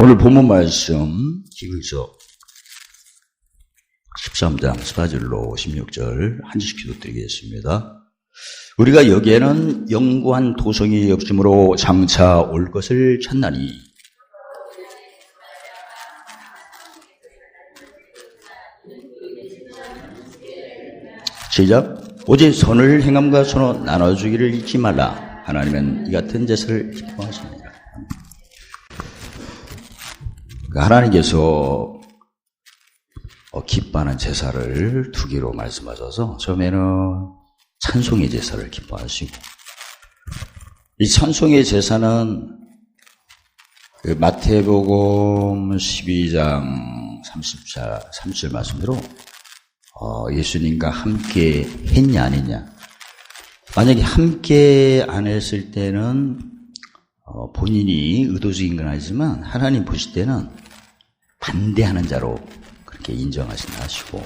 오늘 본문 말씀 히브리서 13장 14절로 16절 한 절씩 기도드리겠습니다. 우리가 여기에는 영구한 도성이 없으므로 장차 올 것을 찾나니 시작. 오직 선을 행함과 서로 나눠주기를 잊지 말라. 하나님은 이 같은 제사를 기뻐하십니다. 하나님께서 기뻐하는 제사를 두 개로 말씀하셔서 처음에는 찬송의 제사를 기뻐하시고, 이 찬송의 제사는 마태복음 12장 30절 말씀대로 예수님과 함께 했냐 안 했냐. 만약에 함께 안 했을 때는 본인이 의도적인 건 아니지만 하나님 보실 때는 반대하는 자로 그렇게 인정하신다 하시고,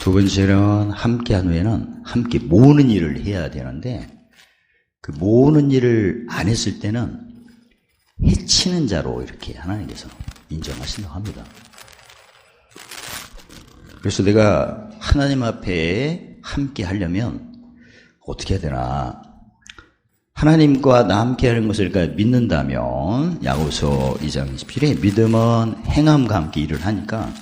두 번째는 함께 한 후에는 함께 모으는 일을 해야 되는데 그 모으는 일을 안 했을 때는 해치는 자로 이렇게 하나님께서 인정하신다고 합니다. 그래서 내가 하나님 앞에 함께 하려면 어떻게 해야 되나? 하나님과 나 함께 하는 것을 믿는다면 야고보서 2장 27에 믿음은 행함과 함께 일을 하니까,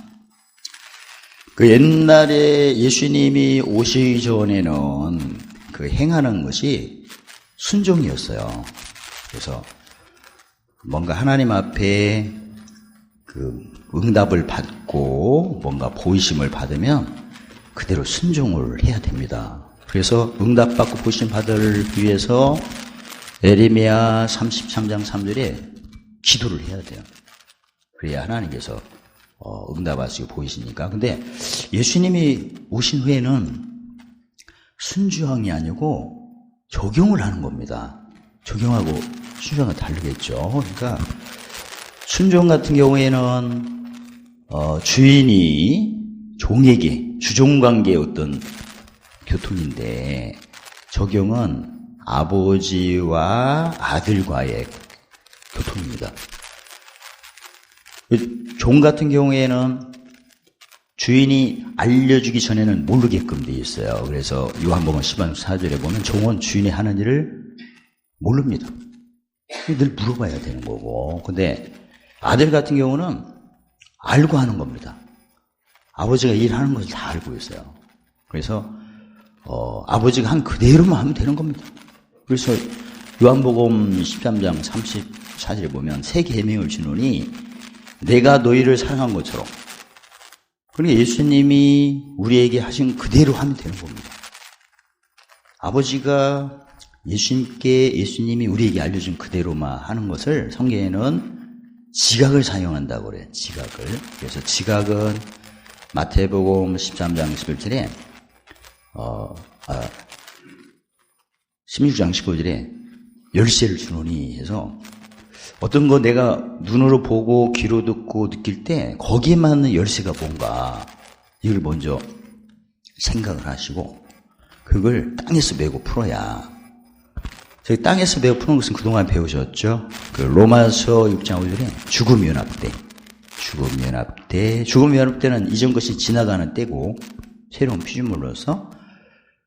그 옛날에 예수님이 오시기 전에는 그 행하는 것이 순종이었어요. 그래서 뭔가 하나님 앞에 그 응답을 받고 뭔가 보이심을 받으면 그대로 순종을 해야 됩니다. 그래서 응답받고 보이심 받을 위해서 에레미야 33장 3절에 기도를 해야 돼요. 그래야 하나님께서 응답하시고 보이시니까. 근데 예수님이 오신 후에는 순종이 아니고 적용을 하는 겁니다. 적용하고 순종은 다르겠죠. 그러니까 순종 같은 경우에는 주인이 종에게 주종관계의 어떤 교통인데, 적용은 아버지와 아들과의 교통입니다. 종 같은 경우에는 주인이 알려주기 전에는 모르게끔 되어 있어요. 그래서 요한복음 10장 4절에 보면 종은 주인이 하는 일을 모릅니다. 늘 물어봐야 되는 거고. 근데 아들 같은 경우는 알고 하는 겁니다. 아버지가 일하는 것을 다 알고 있어요. 그래서 아버지가 한 그대로만 하면 되는 겁니다. 그래서 요한복음 13장 34절에 보면 새 계명을 주노니 내가 너희를 사랑한 것처럼, 그러니까 예수님이 우리에게 하신 그대로 하면 되는 겁니다. 아버지가 예수님이 우리에게 알려준 그대로만 하는 것을 성경에는 지각을 사용한다고 그래요. 지각을. 그래서 지각은 마태복음 13장 11절에 16장 15절에 열쇠를 주노니 해서, 어떤 거 내가 눈으로 보고 귀로 듣고 느낄 때 거기에 맞는 열쇠가 뭔가 이걸 먼저 생각을 하시고 그걸 땅에서 메고 풀어야. 저희 땅에서 메고 푸는 것은 그동안 배우셨죠? 그 로마서 6장 5절에 죽음연합 때는 이전 것이 지나가는 때고 새로운 피조물로서,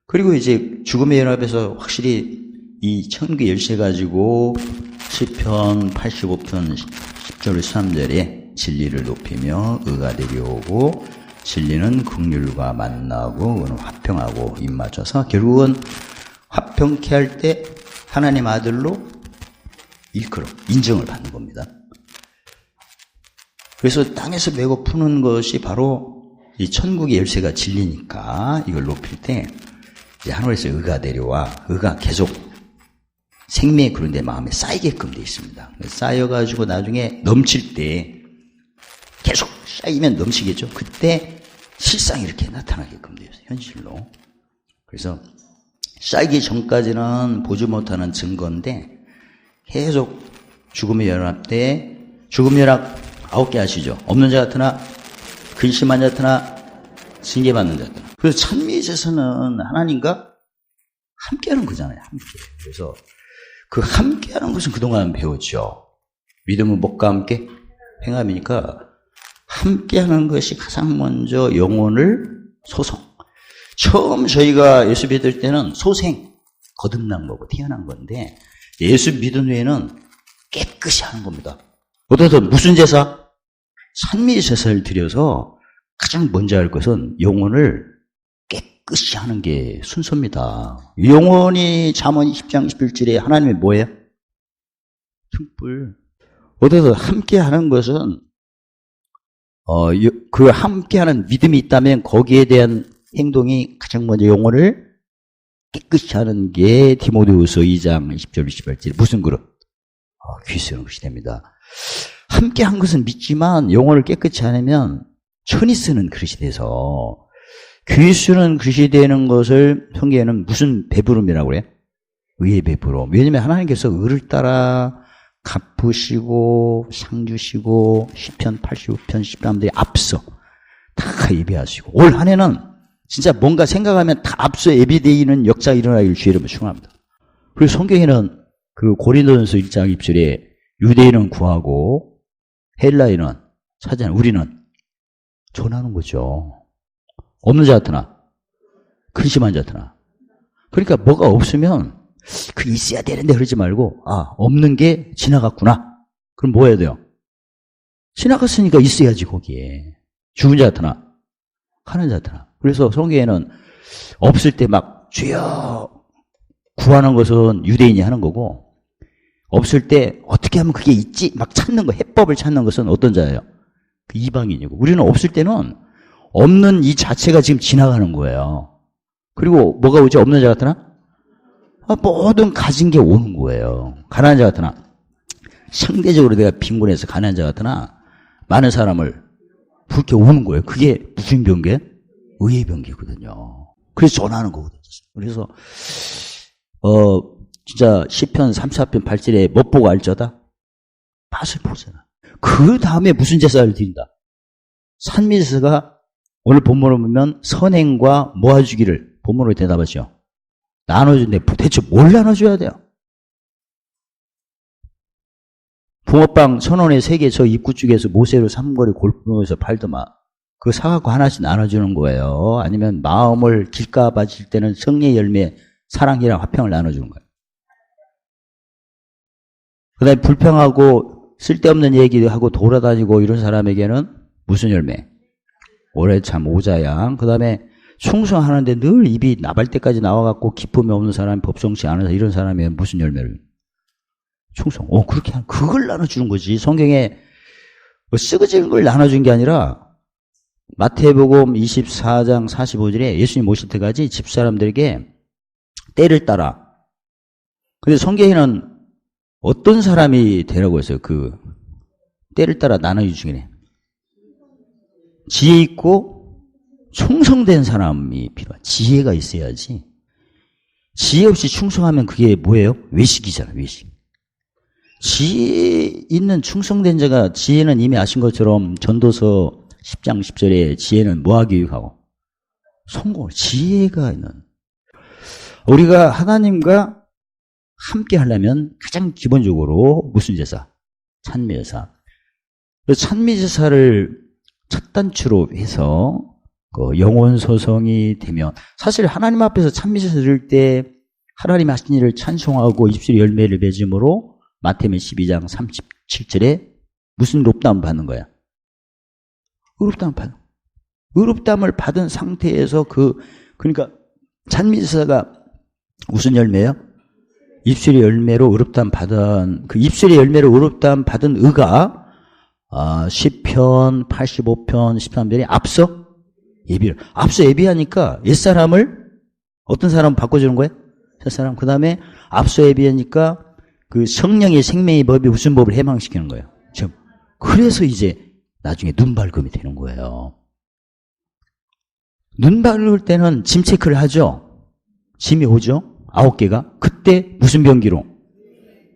그리고 이제 죽음의 연합에서 확실히 이 천국의 열쇠 가지고 시편 85편 10절 13절에 진리를 높이며 의가 내려오고 진리는 긍휼과 만나고 의는 화평하고 입맞춰서 결국은 화평케 할 때 하나님 아들로 일컬어 인정을 받는 겁니다. 그래서 땅에서 메고 푸는 것이 바로 이 천국의 열쇠가 진리니까 이걸 높일 때 이제 하늘에서 의가 내려와, 의가 계속 생명의 그런데 마음에 쌓이게끔 되어 있습니다. 쌓여가지고 나중에 넘칠 때 계속 쌓이면 넘치겠죠. 그때 실상이 이렇게 나타나게끔 되어 있어요. 현실로. 그래서 쌓이기 전까지는 보지 못하는 증거인데 계속 죽음의 연합 때, 죽음 연합 9개 아시죠? 없는 자 같으나 근심한 자 같으나 징계받는 자 같으나. 그래서 찬미제사는 하나님과 함께하는 거잖아요. 함께. 그래서 그 함께하는 것은 그동안 배웠죠. 믿음은 목과 함께 행함이니까 함께 하는 것이 가장 먼저 영혼을 소성. 처음 저희가 예수 믿을 때는 소생, 거듭난 거고 태어난 건데 예수 믿은 후에는 깨끗이 하는 겁니다. 어떠서 무슨 제사? 산미 제사를 드려서 가장 먼저 할 것은 영혼을 깨끗이 하는 게 순서입니다. 영혼이 잠언 10장 11절에 하나님의 뭐예요? 등불. 어디서 함께 하는 것은 그 함께 하는 믿음이 있다면 거기에 대한 행동이 가장 먼저 영혼을 깨끗이 하는 게 디모데후서 2장 10절 28절 무슨 그릇? 귀쓰는 것이 됩니다. 함께 한 것은 믿지만 영혼을 깨끗이 하려면 천이 쓰는 그릇이 돼서 귀 쓰는 그릇이 되는 것을 성경에는 무슨 배부름이라고 그래요? 의의 배부름. 왜냐하면 하나님께서 의를 따라 갚으시고 상 주시고 시편 85편 13들이 앞서 다 예배하시고 올 한 해는 진짜 뭔가 생각하면 다 앞서 예배되는 역사가 일어나기를 주의 이름으로 축원합니다. 그리고 성경에는 그 고린도전서 1장 2절에 유대인은 구하고 헬라인은 찾아내 우리는 전하는 거죠. 없는 자 같으나 근심한 자 같으나. 그러니까 뭐가 없으면 그 있어야 되는데 그러지 말고 없는 게 지나갔구나. 그럼 뭐 해야 돼요? 지나갔으니까 있어야지 거기에. 죽은 자 같으나 하는 자 같으나. 그래서 성경에는 없을 때 막 주여 구하는 것은 유대인이 하는 거고 없을 때 어떻게 하면 그게 있지? 막 찾는 거, 해법을 찾는 것은 어떤 자예요? 그 이방인이고. 우리는 없을 때는 없는 이 자체가 지금 지나가는 거예요. 그리고 뭐가 오지? 없는 자 같으나? 모든 가진 게 오는 거예요. 가난한 자 같으나? 상대적으로 내가 빈곤해서 가난한 자 같으나? 많은 사람을 그렇게 오는 거예요. 그게 무슨 변계? 의의 변계거든요. 그래서 전하는 거거든요. 그래서 진짜 시편 34편 8절에 못 보고 알쩌다? 맛을 보잖아. 그 다음에 무슨 제사를 드린다? 산미제사가 오늘 본문으로 보면 선행과 모아주기를 본문으로 대답하죠. 나눠준대. 대체 뭘 나눠줘야 돼요? 붕어빵 1,000원에 3개 저 입구 쪽에서 모세로 삼거리 골프에서 팔더만 그거 사갖고 하나씩 나눠주는 거예요. 아니면 마음을 길가 바칠 때는 성례 열매 사랑이랑 화평을 나눠주는 거예요. 그 다음에 불평하고 쓸데없는 얘기하고 돌아다니고 이런 사람에게는 무슨 열매? 오래 참 오자양. 그 다음에 충성하는데 늘 입이 나발 때까지 나와갖고 기쁨이 없는 사람이 법성치 않아서 이런 사람에게 무슨 열매를? 충성. 그렇게 그걸 나눠주는 거지. 성경에 쓰그지는 걸 나눠준 게 아니라 마태복음 24장 45절에 예수님 오실 때까지 집사람들에게 때를 따라. 근데 성경에는 어떤 사람이 되라고 했어요? 그 때를 따라 나눠주기네. 지혜 있고 충성된 사람이 필요해. 지혜가 있어야지. 지혜 없이 충성하면 그게 뭐예요? 외식이잖아, 외식. 지혜 있는 충성된 자가 지혜는 이미 아신 것처럼 전도서 10장 10절에 지혜는 모아교육하고 성공, 지혜가 있는. 우리가 하나님과 함께 하려면 가장 기본적으로 무슨 제사? 찬미제사. 찬미제사를 첫 단추로 해서 영혼 소성이 되면 사실 하나님 앞에서 찬미제사 드릴 때 하나님 하신 일을 찬송하고 입술에 열매를 맺음으로 마태복음 12장 37절에 무슨 의롭다함을 받는 거야? 의롭다함을 받는. 의롭다함을 받은 상태에서 그러니까 찬미제사가 무슨 열매예요? 입술의 열매로 의롭다함 받은 그 입술의 열매로 의롭다함 받은 의가 시편 85편 13절에 앞서 예비하니까 옛사람을 어떤 사람 바꿔주는 거예요? 새사람. 그 다음에 앞서 예비하니까 그 성령의 생명의 법이 무슨 법을 해방시키는 거예요. 지금 그래서 이제 나중에 눈발금이 되는 거예요. 눈 바를 때는 짐 체크를 하죠. 짐이 오죠. 9개가. 그때 무슨 병기로?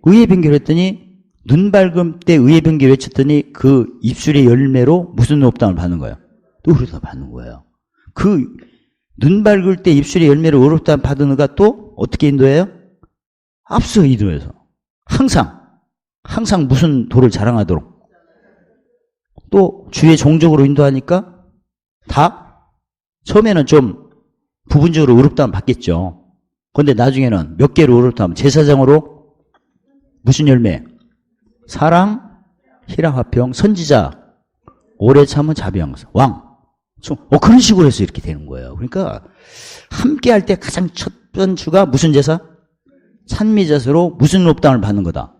의의 병기로 했더니 눈 밝음 때 의의 병기 외쳤더니 그 입술의 열매로 무슨 의롭다함을 받는 거예요? 또 의롭다함을 받는 거예요. 그 눈 밝을 때 입술의 열매로 의롭다함을 받은 의가 또 어떻게 인도해요? 앞서 인도해서. 항상 항상 무슨 도를 자랑하도록. 또 주의 종족으로 인도하니까 다 처음에는 좀 부분적으로 의롭다함 받겠죠. 그런데 나중에는 몇 개로 의롭다함? 제사장으로 무슨 열매? 사랑, 희락, 화평, 선지자, 오래 참은 자비양서, 왕. 그런 식으로 해서 이렇게 되는 거예요. 그러니까 함께 할 때 가장 첫 번째가 무슨 제사? 찬미제사로 무슨 의롭다함을 받는 거다?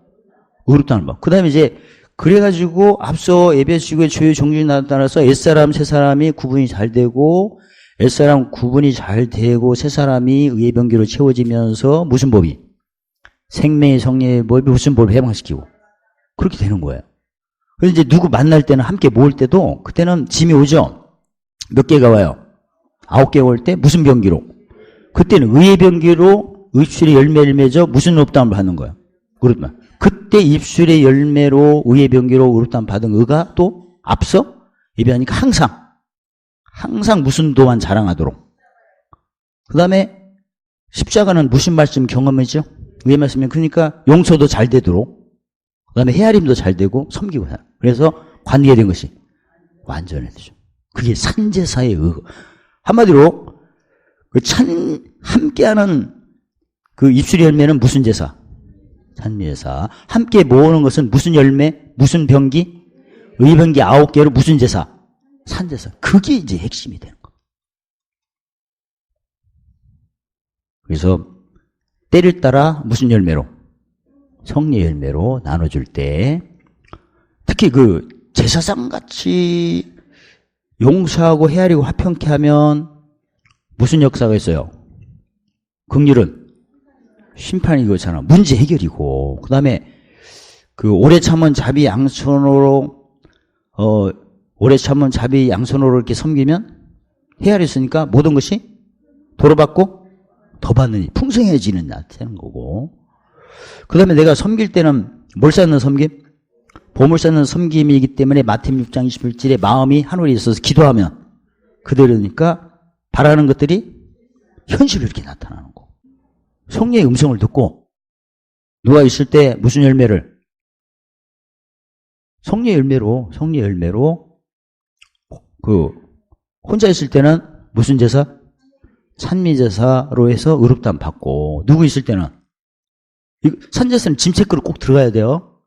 의롭다함을 받고. 그 다음에 이제 그래가지고 앞서 에베소서의 주의 종족이 나타나서 옛사람, 새사람이 구분이 잘 되고 옛사람 구분이 잘 되고 새사람이 의의 병기로 채워지면서 무슨 법이? 생명의 성령의 법이 무슨 법을 해방시키고 그렇게 되는 거예요. 그래서 이제 누구 만날 때는 함께 모을 때도 그때는 짐이 오죠. 몇 개가 와요? 9개가 올 때 무슨 병기로? 그때는 의의 병기로 입술의 열매를 맺어 무슨 의롭다함을 받는 거예요? 의롭다함. 그때 입술의 열매로 의의 병기로 의롭다함 받은 의가 또 앞서 예배하니까 항상 무슨 도만 자랑하도록. 그 다음에 십자가는 무슨 말씀 경험이죠? 의의 말씀이 그러니까 용서도 잘 되도록. 그 다음에 헤아림도 잘 되고 섬기고 살아. 그래서 관계가 된 것이 완전해지죠. 그게 산제사의 의. 한마디로 함께하는 그 입술의 열매는 무슨 제사? 찬미제사. 함께 모으는 것은 무슨 열매? 무슨 병기? 의병기 9개로 무슨 제사? 산제사. 그게 이제 핵심이 되는 거예요. 그래서 때를 따라 무슨 열매로? 성례 열매로 나눠줄 때 특히 그 제사장같이 용서하고 헤아리고 화평케 하면 무슨 역사가 있어요? 긍휼은 심판이 그렇잖아. 문제 해결이고. 그 다음에 그 오래 참은 자비 양손으로 오래 참은 자비 양손으로 이렇게 섬기면 헤아렸으니까 모든 것이 도로받고 더 받느니 풍성해지는 되는 거고. 그 다음에 내가 섬길 때는 뭘 쌓는 섬김? 보물 쌓는 섬김이기 때문에 마태복음 6장 21절에 마음이 하늘에 있어서 기도하면 그대로니까 바라는 것들이 현실로 이렇게 나타나는 거고. 성령의 음성을 듣고 누가 있을 때 무슨 열매를? 성령의 열매로 그 혼자 있을 때는 무슨 제사? 찬미제사로 해서 의롭다함 받고 누구 있을 때는 산제사는 짐 체크로 꼭 들어가야 돼요.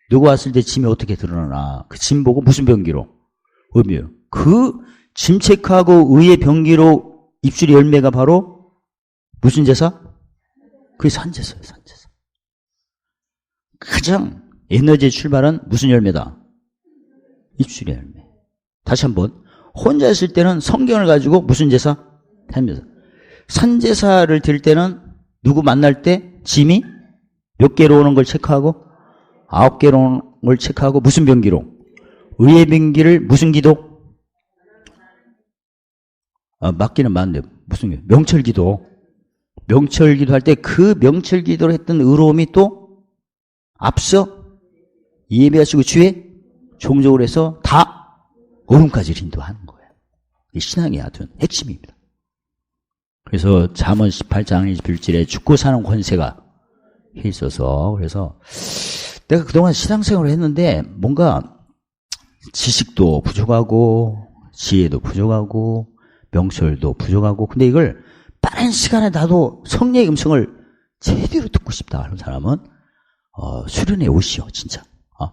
누구 왔을 때 짐이 어떻게 드러나나 그 짐 보고 무슨 병기로? 의미요. 그 짐 체크하고 의의 병기로 입술의 열매가 바로 무슨 제사? 그게 산제사예요. 산제사. 가장 에너지의 출발은 무슨 열매다? 입술의 열매. 다시 한번 혼자 있을 때는 성경을 가지고 무슨 제사? 찬미제사. 산제사를 드릴 때는 누구 만날 때 짐이 몇 개로 오는 걸 체크하고 9개로 오는 걸 체크하고 무슨 병기로? 의의 병기를 무슨 기도? 맞기는 맞는데 무슨 명철기도. 명철기도 할 때 그 명철기도를 했던 의로움이 또 앞서 예배하시고 주의 종족으로 해서 다 의로움까지 인도하는 거예요. 이 신앙의 아주 핵심입니다. 그래서 잠언 18장 21절에 죽고 사는 권세가 있어서 그래서 내가 그동안 신앙생활을 했는데 뭔가 지식도 부족하고 지혜도 부족하고 명철도 부족하고 근데 이걸 빠른 시간에 나도 성령의 음성을 제대로 듣고 싶다 하는 사람은 수련회 오시오 진짜.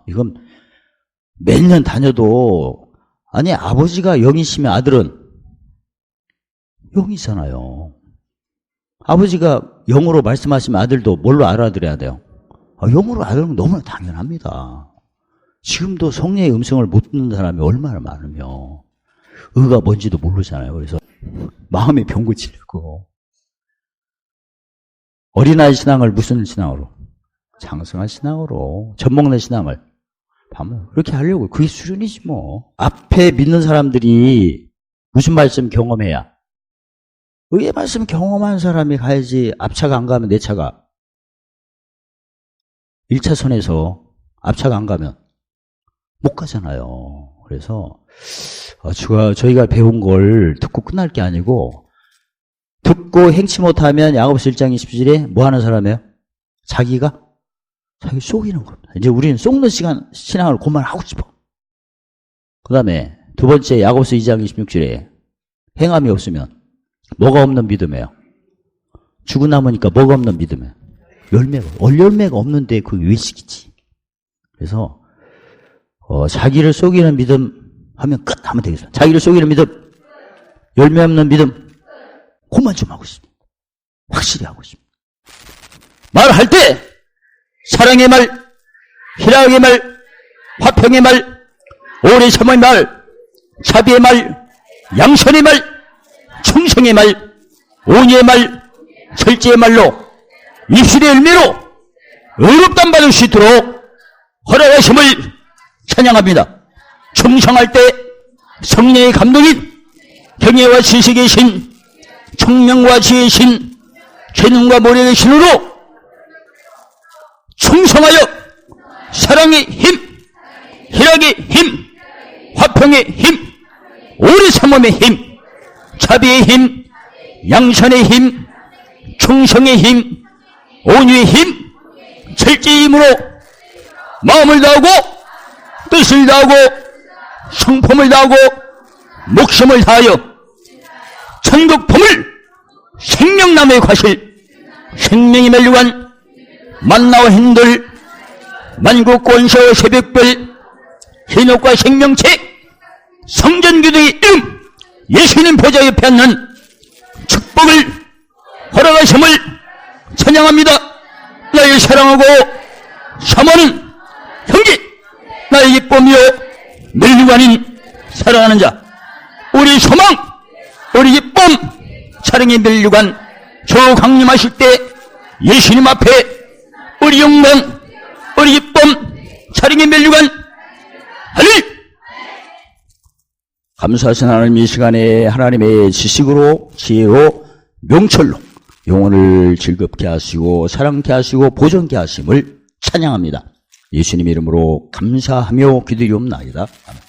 이건 몇 년 다녀도 아니 아버지가 영이시면 아들은 영이잖아요. 아버지가 영어로 말씀하시면 아들도 뭘로 알아들어야 돼요? 영어로 알아들으면 너무나 당연합니다. 지금도 성령의 음성을 못 듣는 사람이 얼마나 많으며 의가 뭔지도 모르잖아요. 그래서 마음의 병 고치려고 어린아이 신앙을 무슨 신앙으로? 장성한 신앙으로 젖먹는 신앙을 그렇게 하려고 그게 수련이지 뭐. 앞에 믿는 사람들이 무슨 말씀 경험해야 의의 말씀 경험한 사람이 가야지 앞차가 안 가면 내 차가 1차선에서 앞차가 안 가면 못 가잖아요. 그래서 저희가 배운 걸 듣고 끝날 게 아니고 듣고 행치 못하면 야고보서 1장 20절에 뭐 하는 사람이에요? 자기가 자기 속이는 겁니다. 이제 우리는 속는 신앙을 그만하고 싶어. 그 다음에 두 번째 야고보서 2장 26절에 행함이 없으면 뭐가 없는 믿음이에요? 죽은 나무니까 뭐가 없는 믿음이에요? 열매가, 얼열매가 없는데 그게 외식이지. 그래서 자기를 속이는 믿음 하면 끝 하면 되겠어요. 자기를 속이는 믿음, 열매 없는 믿음, 그만 좀 하고 있습니다. 확실히 하고 있습니다. 말할 때 사랑의 말, 희락의 말, 화평의 말, 오래 참의 말, 자비의 말, 양선의 말, 충성의 말, 온유의 말, 절제의 말로 입술의 열매로 의롭다함 받을 수 있도록 허락하심을 찬양합니다. 충성할 때 성령의 감독인 경애와 지식의 신, 청명과 지혜의 신, 재능과 모략의 신으로 충성하여 사랑의 힘, 희락의 힘, 화평의 힘, 오래 참음의 힘, 자비의 힘, 양선의 힘, 충성의 힘, 온유의 힘, 절제의 힘으로 마음을 다하고 뜻을 다하고 성품을 다하고 목숨을 다하여 천국 보물 생명나무의 과실, 생명이 멸류관, 만나와 hin들, 만국 권세 새벽별, hin옥과 생명책, 성전교도의 이름, 예수님 보좌 옆에 앉는 축복을 허락하심을 찬양합니다. 나를 사랑하고 사모하는 형제, 나의 기쁨이요 멸류관인 사랑하는 자, 우리 소망, 우리 기쁨, 사랑의 멸류관, 저 강림하실 때 예수님 앞에 우리 영광, 우리 기쁨, 사랑의 멸류관, 할렐루야! 감사하신 하나님, 이 시간에 하나님의 지식으로, 지혜로, 명철로 영혼을 즐겁게 하시고 사랑케 하시고 보존케 하심을 찬양합니다. 예수님 이름으로 감사하며 기도리옵나이다. 아멘.